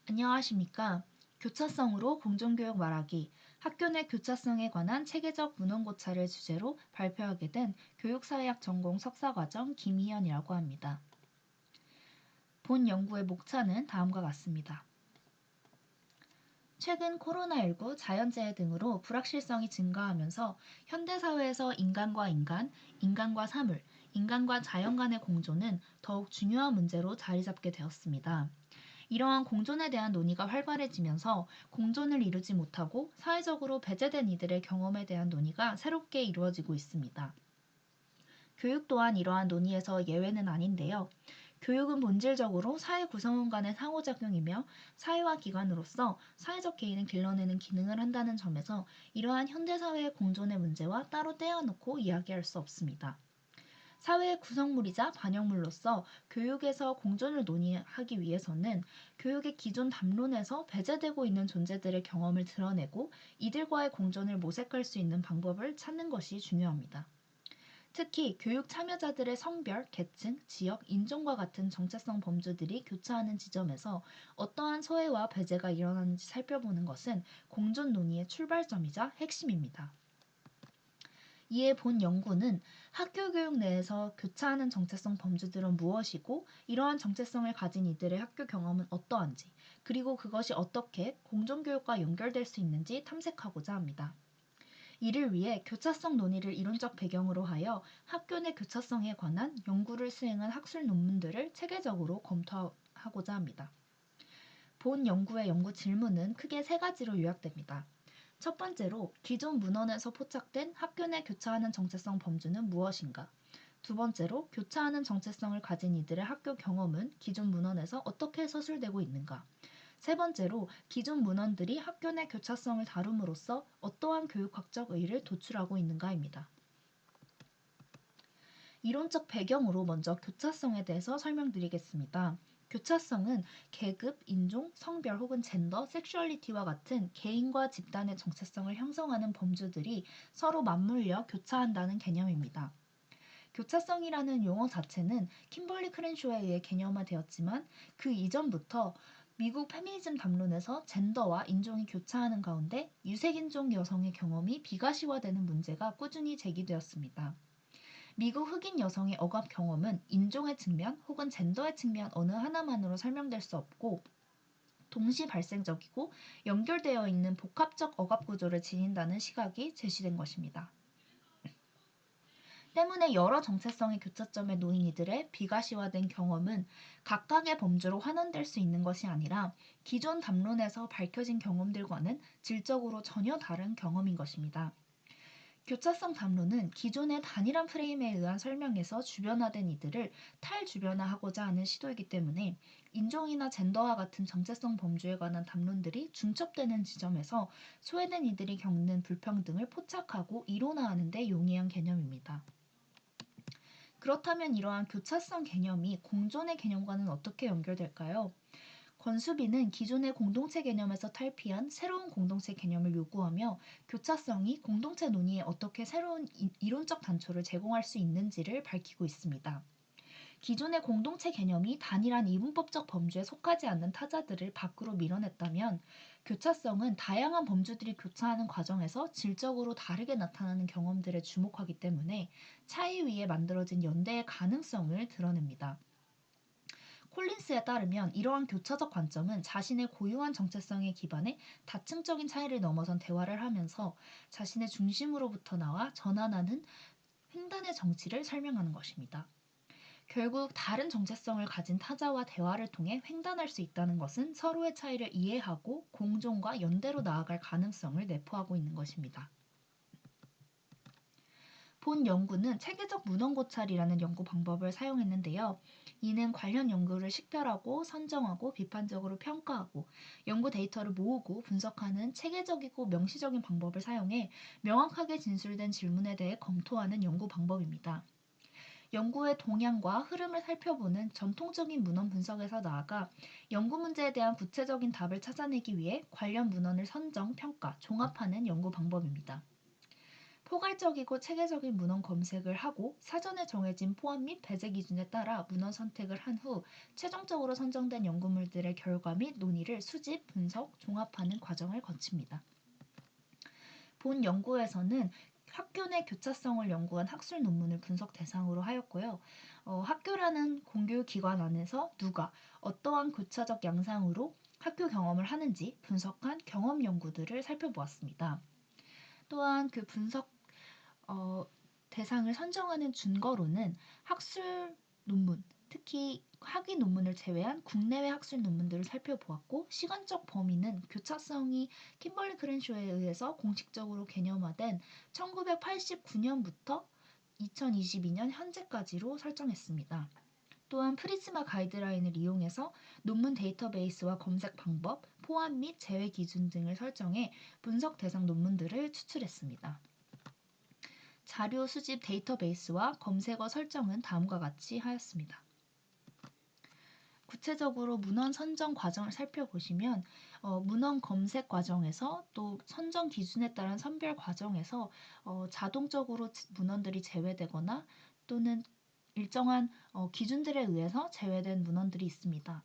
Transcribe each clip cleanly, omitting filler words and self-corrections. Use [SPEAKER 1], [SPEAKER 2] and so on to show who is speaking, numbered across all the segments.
[SPEAKER 1] 안녕하십니까. 교차성으로 공정교육 말하기, 학교 내 교차성에 관한 체계적 문헌고찰을 주제로 발표하게 된 교육사회학 전공 석사과정 김희연이라고 합니다. 본 연구의 목차는 다음과 같습니다. 최근 코로나19, 자연재해 등으로 불확실성이 증가하면서 현대사회에서 인간과 인간, 인간과 사물, 인간과 자연 간의 공존은 더욱 중요한 문제로 자리 잡게 되었습니다. 이러한 공존에 대한 논의가 활발해지면서 공존을 이루지 못하고 사회적으로 배제된 이들의 경험에 대한 논의가 새롭게 이루어지고 있습니다. 교육 또한 이러한 논의에서 예외는 아닌데요. 교육은 본질적으로 사회 구성원 간의 상호작용이며 사회와 기관으로서 사회적 개인을 길러내는 기능을 한다는 점에서 이러한 현대사회의 공존의 문제와 따로 떼어놓고 이야기할 수 없습니다. 사회의 구성물이자 반영물로서 교육에서 공존을 논의하기 위해서는 교육의 기존 담론에서 배제되고 있는 존재들의 경험을 드러내고 이들과의 공존을 모색할 수 있는 방법을 찾는 것이 중요합니다. 특히 교육 참여자들의 성별, 계층, 지역, 인종과 같은 정체성 범주들이 교차하는 지점에서 어떠한 소외와 배제가 일어나는지 살펴보는 것은 공존 논의의 출발점이자 핵심입니다. 이에 본 연구는 학교 교육 내에서 교차하는 정체성 범주들은 무엇이고 이러한 정체성을 가진 이들의 학교 경험은 어떠한지 그리고 그것이 어떻게 공존교육과 연결될 수 있는지 탐색하고자 합니다. 이를 위해 교차성 논의를 이론적 배경으로 하여 학교 내 교차성에 관한 연구를 수행한 학술 논문들을 체계적으로 검토하고자 합니다. 본 연구의 연구 질문은 크게 세 가지로 요약됩니다. 첫 번째로 기존 문헌에서 포착된 학교 내 교차하는 정체성 범주는 무엇인가? 두 번째로 교차하는 정체성을 가진 이들의 학교 경험은 기존 문헌에서 어떻게 서술되고 있는가? 세 번째로 기존 문헌들이 학교 내 교차성을 다룸으로써 어떠한 교육학적 의의를 도출하고 있는가입니다. 이론적 배경으로 먼저 교차성에 대해서 설명드리겠습니다. 교차성은 계급, 인종, 성별 혹은 젠더, 섹슈얼리티와 같은 개인과 집단의 정체성을 형성하는 범주들이 서로 맞물려 교차한다는 개념입니다. 교차성이라는 용어 자체는 킴벌리 크렌쇼에 의해 개념화되었지만 그 이전부터 미국 페미니즘 담론에서 젠더와 인종이 교차하는 가운데 유색인종 여성의 경험이 비가시화되는 문제가 꾸준히 제기되었습니다. 미국 흑인 여성의 억압 경험은 인종의 측면 혹은 젠더의 측면 어느 하나만으로 설명될 수 없고 동시 발생적이고 연결되어 있는 복합적 억압 구조를 지닌다는 시각이 제시된 것입니다. 때문에 여러 정체성의 교차점에 놓인 이들의 비가시화된 경험은 각각의 범주로 환원될 수 있는 것이 아니라 기존 담론에서 밝혀진 경험들과는 질적으로 전혀 다른 경험인 것입니다. 교차성 담론은 기존의 단일한 프레임에 의한 설명에서 주변화된 이들을 탈주변화하고자 하는 시도이기 때문에 인종이나 젠더와 같은 정체성 범주에 관한 담론들이 중첩되는 지점에서 소외된 이들이 겪는 불평등을 포착하고 이론화하는 데 용이한 개념입니다. 그렇다면 이러한 교차성 개념이 공존의 개념과는 어떻게 연결될까요? 권수비는 기존의 공동체 개념에서 탈피한 새로운 공동체 개념을 요구하며 교차성이 공동체 논의에 어떻게 새로운 이론적 단초를 제공할 수 있는지를 밝히고 있습니다. 기존의 공동체 개념이 단일한 이분법적 범주에 속하지 않는 타자들을 밖으로 밀어냈다면 교차성은 다양한 범주들이 교차하는 과정에서 질적으로 다르게 나타나는 경험들에 주목하기 때문에 차이 위에 만들어진 연대의 가능성을 드러냅니다. 콜린스에 따르면 이러한 교차적 관점은 자신의 고유한 정체성에 기반해 다층적인 차이를 넘어선 대화를 하면서 자신의 중심으로부터 나와 전환하는 횡단의 정치를 설명하는 것입니다. 결국 다른 정체성을 가진 타자와 대화를 통해 횡단할 수 있다는 것은 서로의 차이를 이해하고 공존과 연대로 나아갈 가능성을 내포하고 있는 것입니다. 본 연구는 체계적 문헌고찰이라는 연구 방법을 사용했는데요. 이는 관련 연구를 식별하고 선정하고 비판적으로 평가하고 연구 데이터를 모으고 분석하는 체계적이고 명시적인 방법을 사용해 명확하게 진술된 질문에 대해 검토하는 연구 방법입니다. 연구의 동향과 흐름을 살펴보는 전통적인 문헌 분석에서 나아가 연구 문제에 대한 구체적인 답을 찾아내기 위해 관련 문헌을 선정, 평가, 종합하는 연구 방법입니다. 포괄적이고 체계적인 문헌 검색을 하고 사전에 정해진 포함 및 배제 기준에 따라 문헌 선택을 한 후 최종적으로 선정된 연구물들의 결과 및 논의를 수집, 분석, 종합하는 과정을 거칩니다. 본 연구에서는 학교 내 교차성을 연구한 학술 논문을 분석 대상으로 하였고요. 학교라는 공교기관 안에서 누가 어떠한 교차적 양상으로 학교 경험을 하는지 분석한 경험 연구들을 살펴보았습니다. 또한 그 분석 대상을 선정하는 준거로는 학술 논문, 특히 학위 논문을 제외한 국내외 학술 논문들을 살펴보았고 시간적 범위는 교차성이 킴벌리 크렌쇼에 의해서 공식적으로 개념화된 1989년부터 2022년 현재까지로 설정했습니다. 또한 프리즈마 가이드라인을 이용해서 논문 데이터베이스와 검색 방법, 포함 및 제외 기준 등을 설정해 분석 대상 논문들을 추출했습니다. 자료 수집 데이터베이스와 검색어 설정은 다음과 같이 하였습니다. 구체적으로 문헌 선정 과정을 살펴보시면 문헌 검색 과정에서 또 선정 기준에 따른 선별 과정에서 자동적으로 문헌들이 제외되거나 또는 일정한 기준들에 의해서 제외된 문헌들이 있습니다.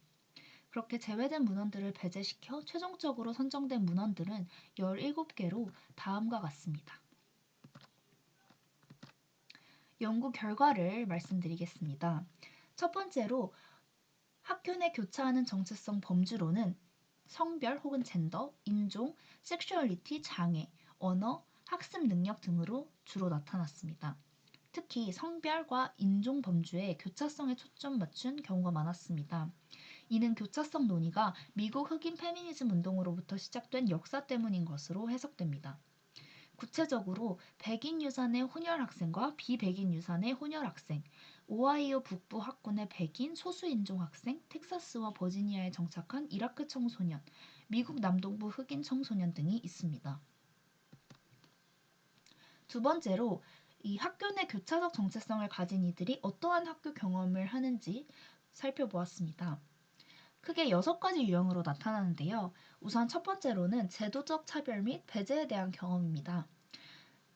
[SPEAKER 1] 그렇게 제외된 문헌들을 배제시켜 최종적으로 선정된 문헌들은 17개로 다음과 같습니다. 연구 결과를 말씀드리겠습니다. 첫 번째로 학교 내 교차하는 정체성 범주로는 성별 혹은 젠더, 인종, 섹슈얼리티, 장애, 언어, 학습 능력 등으로 주로 나타났습니다. 특히 성별과 인종 범주에 교차성에 초점 맞춘 경우가 많았습니다. 이는 교차성 논의가 미국 흑인 페미니즘 운동으로부터 시작된 역사 때문인 것으로 해석됩니다. 구체적으로 백인 유산의 혼혈 학생과 비백인 유산의 혼혈 학생, 오하이오 북부 학군의 백인 소수인종 학생, 텍사스와 버지니아에 정착한 이라크 청소년, 미국 남동부 흑인 청소년 등이 있습니다. 두 번째로 이 학교 내 교차적 정체성을 가진 이들이 어떠한 학교 경험을 하는지 살펴보았습니다. 크게 6가지 유형으로 나타나는데요. 우선 첫 번째로는 제도적 차별 및 배제에 대한 경험입니다.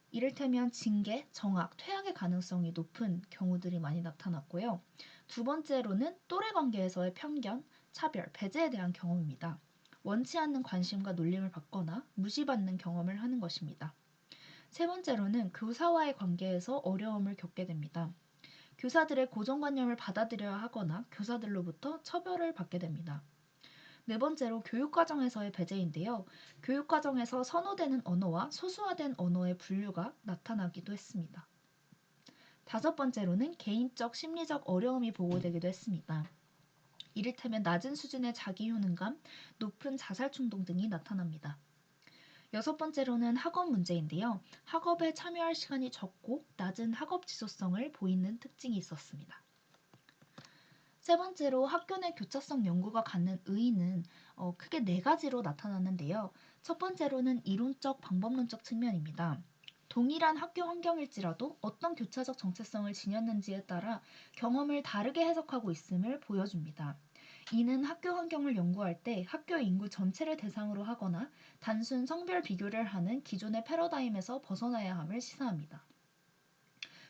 [SPEAKER 1] 이를테면 징계, 정학, 퇴학의 가능성이 높은 경우들이 많이 나타났고요. 두 번째로는 또래 관계에서의 편견, 차별, 배제에 대한 경험입니다. 원치 않는 관심과 놀림을 받거나 무시받는 경험을 하는 것입니다. 세 번째로는 교사와의 관계에서 어려움을 겪게 됩니다. 교사들의 고정관념을 받아들여야 하거나 교사들로부터 처벌을 받게 됩니다. 네 번째로 교육과정에서의 배제인데요. 교육과정에서 선호되는 언어와 소수화된 언어의 분류가 나타나기도 했습니다. 다섯 번째로는 개인적 심리적 어려움이 보고되기도 했습니다. 이를테면 낮은 수준의 자기효능감, 높은 자살 충동 등이 나타납니다. 여섯 번째로는 학업 문제인데요. 학업에 참여할 시간이 적고 낮은 학업 지속성을 보이는 특징이 있었습니다. 세 번째로 학교 내 교차성 연구가 갖는 의의는 크게 4가지로 나타났는데요. 첫 번째로는 이론적 방법론적 측면입니다. 동일한 학교 환경일지라도 어떤 교차적 정체성을 지녔는지에 따라 경험을 다르게 해석하고 있음을 보여줍니다. 이는 학교 환경을 연구할 때 학교 인구 전체를 대상으로 하거나 단순 성별 비교를 하는 기존의 패러다임에서 벗어나야 함을 시사합니다.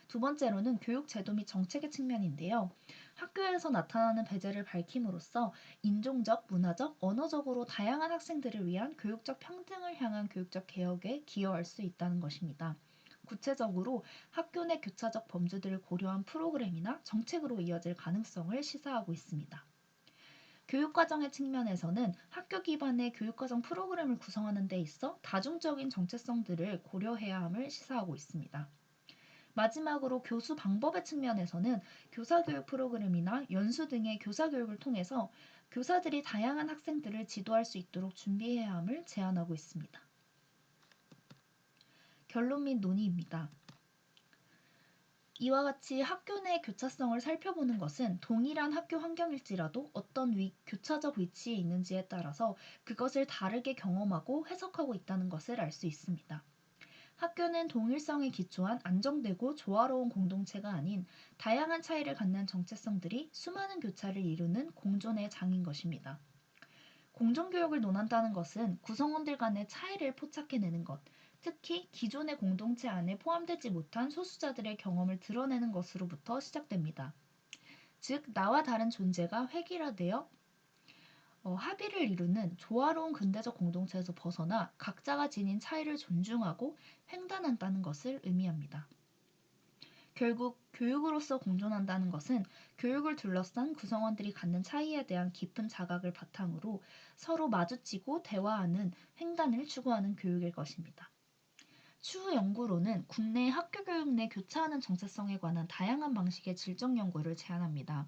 [SPEAKER 1] 두 번째로는 교육 제도 및 정책의 측면인데요. 학교에서 나타나는 배제를 밝힘으로써 인종적, 문화적, 언어적으로 다양한 학생들을 위한 교육적 평등을 향한 교육적 개혁에 기여할 수 있다는 것입니다. 구체적으로 학교 내 교차적 범주들을 고려한 프로그램이나 정책으로 이어질 가능성을 시사하고 있습니다. 교육과정의 측면에서는 학교 기반의 교육과정 프로그램을 구성하는 데 있어 다중적인 정체성들을 고려해야 함을 시사하고 있습니다. 마지막으로 교수 방법의 측면에서는 교사교육 프로그램이나 연수 등의 교사교육을 통해서 교사들이 다양한 학생들을 지도할 수 있도록 준비해야 함을 제안하고 있습니다. 결론 및 논의입니다. 이와 같이 학교 내 교차성을 살펴보는 것은 동일한 학교 환경일지라도 어떤 교차적 위치에 있는지에 따라서 그것을 다르게 경험하고 해석하고 있다는 것을 알 수 있습니다. 학교는 동일성에 기초한 안정되고 조화로운 공동체가 아닌 다양한 차이를 갖는 정체성들이 수많은 교차를 이루는 공존의 장인 것입니다. 공존교육을 논한다는 것은 구성원들 간의 차이를 포착해내는 것, 특히 기존의 공동체 안에 포함되지 못한 소수자들의 경험을 드러내는 것으로부터 시작됩니다. 즉, 나와 다른 존재가 획일화되어 합의를 이루는 조화로운 근대적 공동체에서 벗어나 각자가 지닌 차이를 존중하고 횡단한다는 것을 의미합니다. 결국 교육으로서 공존한다는 것은 교육을 둘러싼 구성원들이 갖는 차이에 대한 깊은 자각을 바탕으로 서로 마주치고 대화하는 횡단을 추구하는 교육일 것입니다. 추후 연구로는 국내 학교 교육 내 교차하는 정체성에 관한 다양한 방식의 질적 연구를 제안합니다.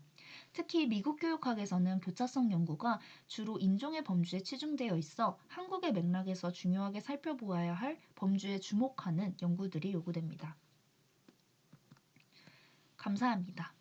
[SPEAKER 1] 특히 미국 교육학에서는 교차성 연구가 주로 인종의 범주에 치중되어 있어 한국의 맥락에서 중요하게 살펴보아야 할 범주에 주목하는 연구들이 요구됩니다. 감사합니다.